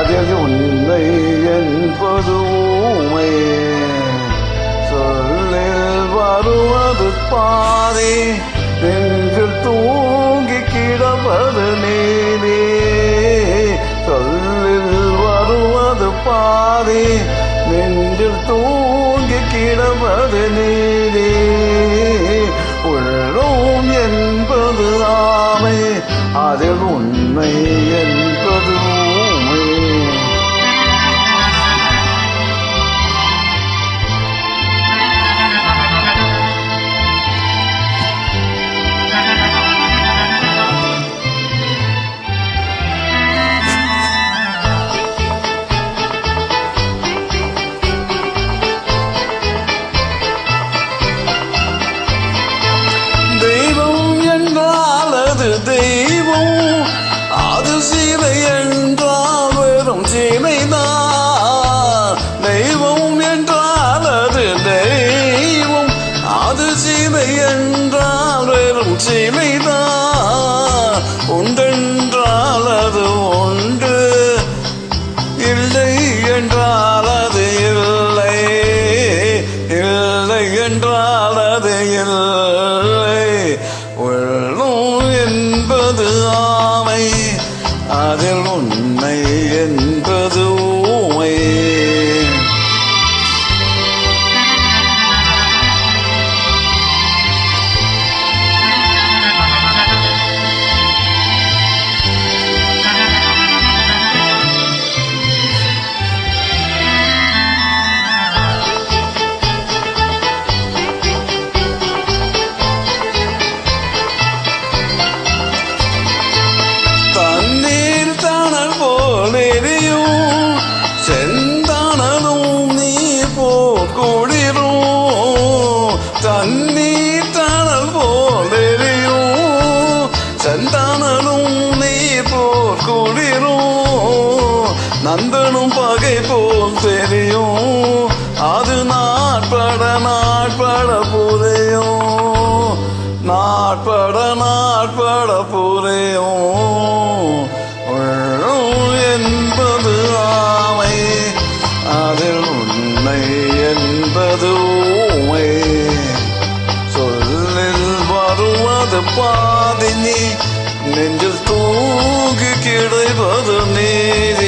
அதில் உண்மை என்பது ஊமை. சொல்லில் வருவது பாதி, நெஞ்சில் தூங்கி கிடப்பது நீதி. சொல்லில் வருவது பாதி, நெஞ்சில் தூங்கி கிடப்பது நீதி. உள்ளோம் என்பது ஆமை, அதில் உண்மை என்பது ஊமை. தெய்வம் அது சிலை என்றால் வெறும் சிலைதான். தெய்வம் என்றால் அது தெய்வம், அது சிலை என்றால் வெறும் சிலைதான். உண்டென்றால் அது உண்டு, இல்லை என்றால் அது இல்லை, இல்லை என்றால் அது இல்லை. என்பது ஆமை, அதில் உண்மை என்பது ஊமை. தண்ணீர் தணல் போல் எரியும், செந்தானலும் நீர் போல் குளிரும். நந்தனும் பகை போல் தெரியும், அது நாட்பட நாட்பட புரியும், நாட்பட நாட்பட புரியும். என்பது ஆமை, அதில் உண்மை என்பது ஊமை. வருவது பாதி, நீ நெஞ்சில் தூங்கி கிடைப்பது நீதி.